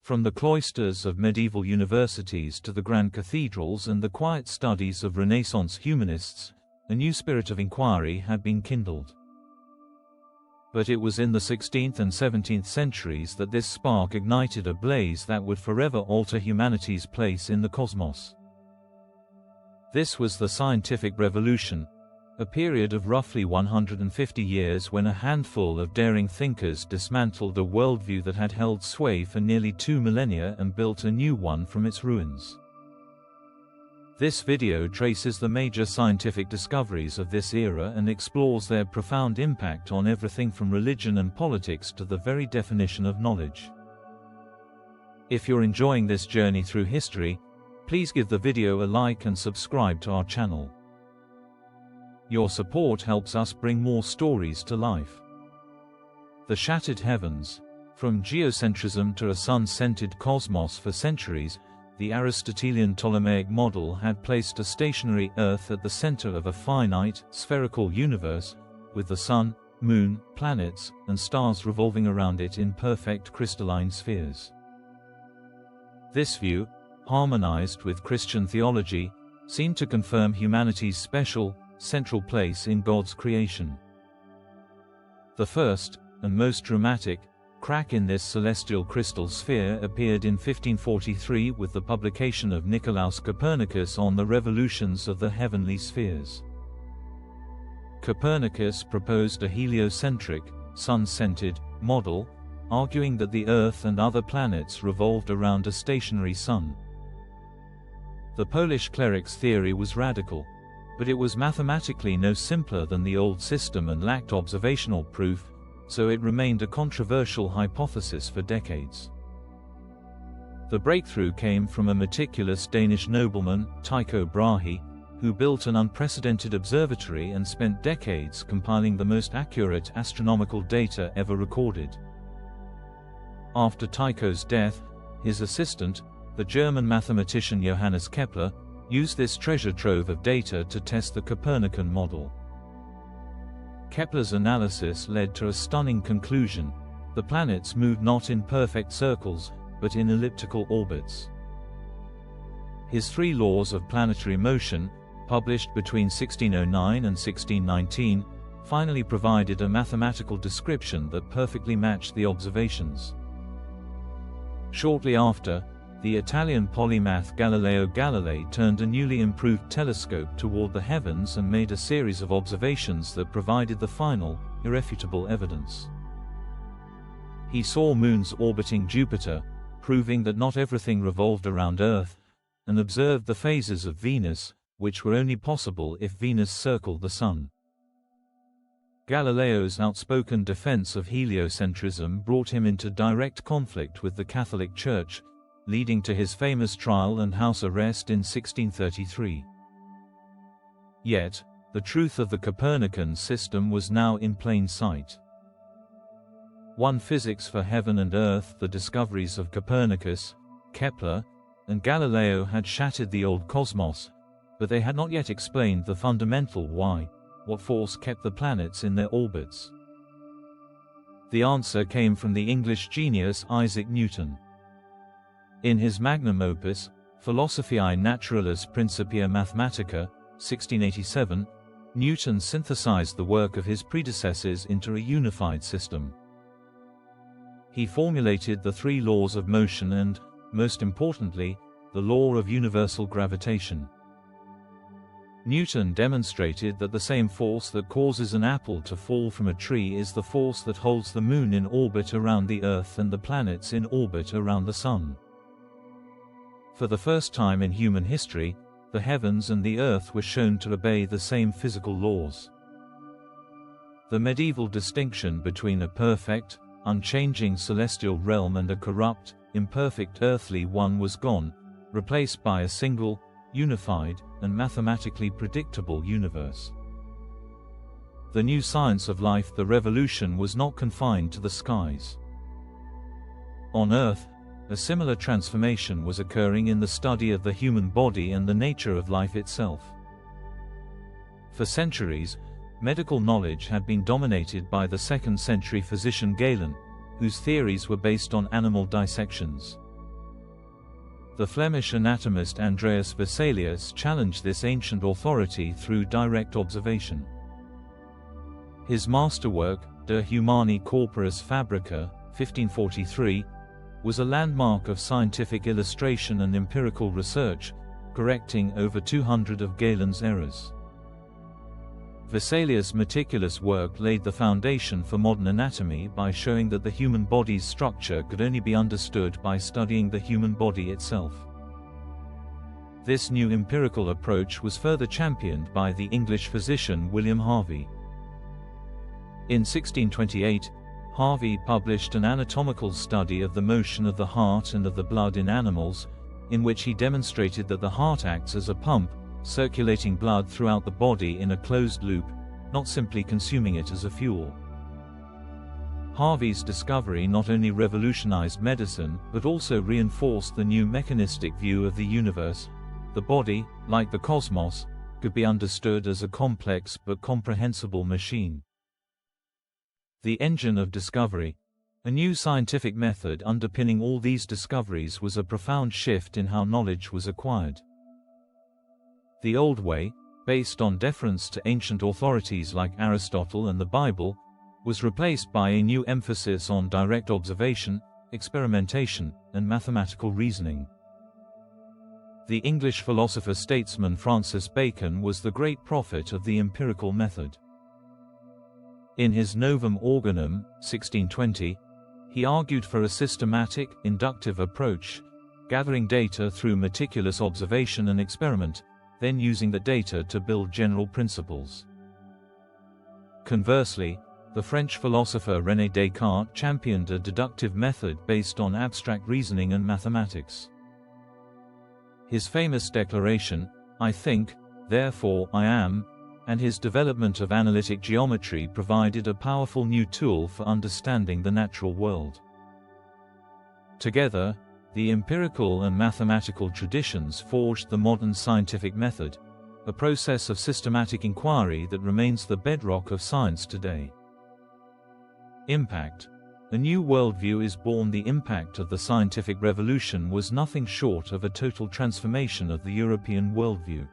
From the cloisters of medieval universities to the grand cathedrals and the quiet studies of Renaissance humanists, a new spirit of inquiry had been kindled. But it was in the 16th and 17th centuries that this spark ignited a blaze that would forever alter humanity's place in the cosmos. This was the Scientific Revolution, a period of roughly 150 years when a handful of daring thinkers dismantled a worldview that had held sway for nearly 2 millennia and built a new one from its ruins. This video traces the major scientific discoveries of this era and explores their profound impact on everything from religion and politics to the very definition of knowledge. If you're enjoying this journey through history, please give the video a like and subscribe to our channel. Your support helps us bring more stories to life. The shattered heavens. From geocentrism to a sun-centered cosmos for centuries, the Aristotelian Ptolemaic model had placed a stationary Earth at the center of a finite, spherical universe, with the sun, moon, planets, and stars revolving around it in perfect crystalline spheres. This view, harmonized with Christian theology, seemed to confirm humanity's special, central place in God's creation. The first, and most dramatic, crack in this celestial crystal sphere appeared in 1543 with the publication of Nicolaus Copernicus on the revolutions of the heavenly spheres. Copernicus proposed a heliocentric, sun-centered, model, arguing that the Earth and other planets revolved around a stationary sun. The Polish cleric's theory was radical, but it was mathematically no simpler than the old system and lacked observational proof, so it remained a controversial hypothesis for decades. The breakthrough came from a meticulous Danish nobleman, Tycho Brahe, who built an unprecedented observatory and spent decades compiling the most accurate astronomical data ever recorded. After Tycho's death, his assistant, the German mathematician Johannes Kepler, used this treasure trove of data to test the Copernican model. Kepler's analysis led to a stunning conclusion: the planets moved not in perfect circles, but in elliptical orbits. His 3 laws of planetary motion, published between 1609 and 1619, finally provided a mathematical description that perfectly matched the observations. Shortly after, the Italian polymath Galileo Galilei turned a newly improved telescope toward the heavens and made a series of observations that provided the final, irrefutable evidence. He saw moons orbiting Jupiter, proving that not everything revolved around Earth, and observed the phases of Venus, which were only possible if Venus circled the Sun. Galileo's outspoken defense of heliocentrism brought him into direct conflict with the Catholic Church, leading to his famous trial and house arrest in 1633. Yet, the truth of the Copernican system was now in plain sight. One physics for heaven and earth, the discoveries of Copernicus, Kepler, and Galileo had shattered the old cosmos, but they had not yet explained the fundamental why, what force kept the planets in their orbits. The answer came from the English genius Isaac Newton. In his magnum opus, Philosophiae Naturalis Principia Mathematica, 1687, Newton synthesized the work of his predecessors into a unified system. He formulated the 3 laws of motion and, most importantly, the law of universal gravitation. Newton demonstrated that the same force that causes an apple to fall from a tree is the force that holds the moon in orbit around the Earth and the planets in orbit around the Sun. For the first time in human history, the heavens and the Earth were shown to obey the same physical laws. The medieval distinction between a perfect, unchanging celestial realm and a corrupt, imperfect earthly one was gone, replaced by a single, unified, and mathematically predictable universe. The new science of life, the revolution, was not confined to the skies. On Earth, a similar transformation was occurring in the study of the human body and the nature of life itself. For centuries, medical knowledge had been dominated by the 2nd-century physician Galen, whose theories were based on animal dissections. The Flemish anatomist Andreas Vesalius challenged this ancient authority through direct observation. His masterwork, De Humani Corporis Fabrica, 1543, was a landmark of scientific illustration and empirical research, correcting over 200 of Galen's errors. Vesalius' meticulous work laid the foundation for modern anatomy by showing that the human body's structure could only be understood by studying the human body itself. This new empirical approach was further championed by the English physician William Harvey. In 1628, Harvey published an anatomical study of the motion of the heart and of the blood in animals, in which he demonstrated that the heart acts as a pump, circulating blood throughout the body in a closed loop, not simply consuming it as a fuel. Harvey's discovery not only revolutionized medicine but also reinforced the new mechanistic view of the universe. The body, like the cosmos, could be understood as a complex but comprehensible machine. The engine of discovery, a new scientific method underpinning all these discoveries, was a profound shift in how knowledge was acquired. The old way, based on deference to ancient authorities like Aristotle and the Bible, was replaced by a new emphasis on direct observation, experimentation, and mathematical reasoning. The English philosopher-statesman Francis Bacon was the great prophet of the empirical method. In his Novum Organum, 1620, he argued for a systematic, inductive approach, gathering data through meticulous observation and experiment, then using the data to build general principles. Conversely, the French philosopher René Descartes championed a deductive method based on abstract reasoning and mathematics. His famous declaration, "I think, therefore I am," and his development of analytic geometry provided a powerful new tool for understanding the natural world. Together, the empirical and mathematical traditions forged the modern scientific method, a process of systematic inquiry that remains the bedrock of science today. Impact. A new worldview is born. The impact of the scientific revolution was nothing short of a total transformation of the European worldview.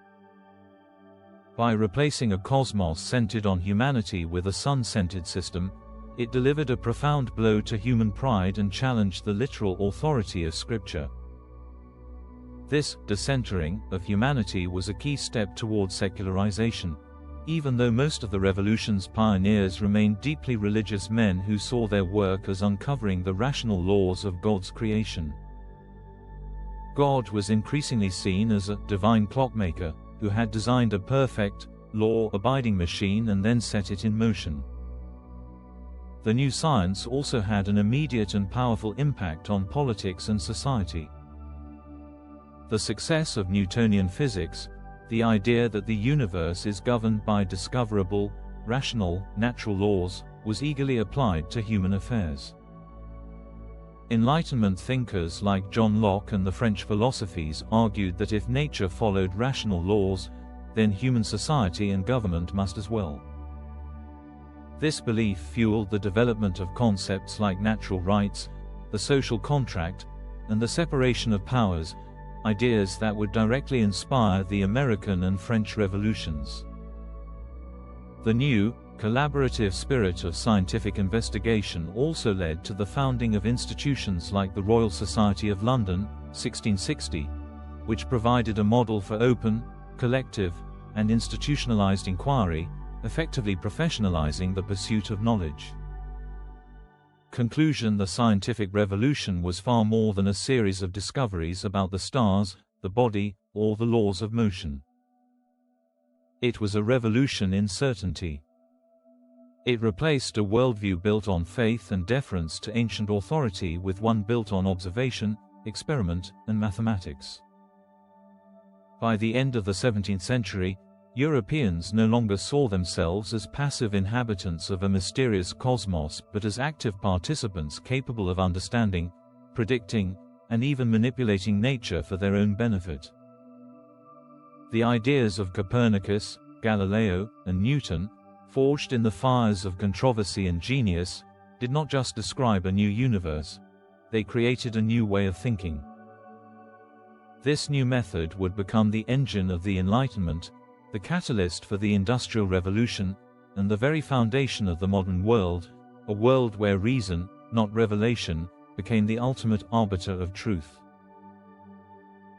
By replacing a cosmos centered on humanity with a sun-centered system, it delivered a profound blow to human pride and challenged the literal authority of Scripture. This decentering of humanity was a key step toward secularization, even though most of the revolution's pioneers remained deeply religious men who saw their work as uncovering the rational laws of God's creation. God was increasingly seen as a divine clockmaker, who had designed a perfect, law-abiding machine and then set it in motion. The new science also had an immediate and powerful impact on politics and society. The success of Newtonian physics, the idea that the universe is governed by discoverable, rational, natural laws, was eagerly applied to human affairs. Enlightenment thinkers like John Locke and the French philosophies argued that if nature followed rational laws, then human society and government must as well. This belief fueled the development of concepts like natural rights, the social contract, and the separation of powers, ideas that would directly inspire the American and French revolutions. The new, collaborative spirit of scientific investigation also led to the founding of institutions like the Royal Society of London, 1660, which provided a model for open, collective, and institutionalized inquiry, effectively professionalizing the pursuit of knowledge. Conclusion: the scientific revolution was far more than a series of discoveries about the stars, the body, or the laws of motion. It was a revolution in certainty. It replaced a worldview built on faith and deference to ancient authority with one built on observation, experiment, and mathematics. By the end of the 17th century, Europeans no longer saw themselves as passive inhabitants of a mysterious cosmos but as active participants capable of understanding, predicting, and even manipulating nature for their own benefit. The ideas of Copernicus, Galileo, and Newton, forged in the fires of controversy and genius, did not just describe a new universe, they created a new way of thinking. This new method would become the engine of the Enlightenment, the catalyst for the Industrial Revolution, and the very foundation of the modern world, a world where reason, not revelation, became the ultimate arbiter of truth.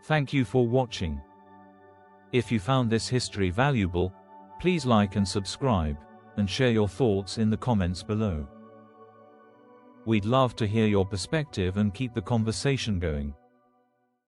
Thank you for watching. If you found this history valuable, please like and subscribe, and share your thoughts in the comments below. We'd love to hear your perspective and keep the conversation going.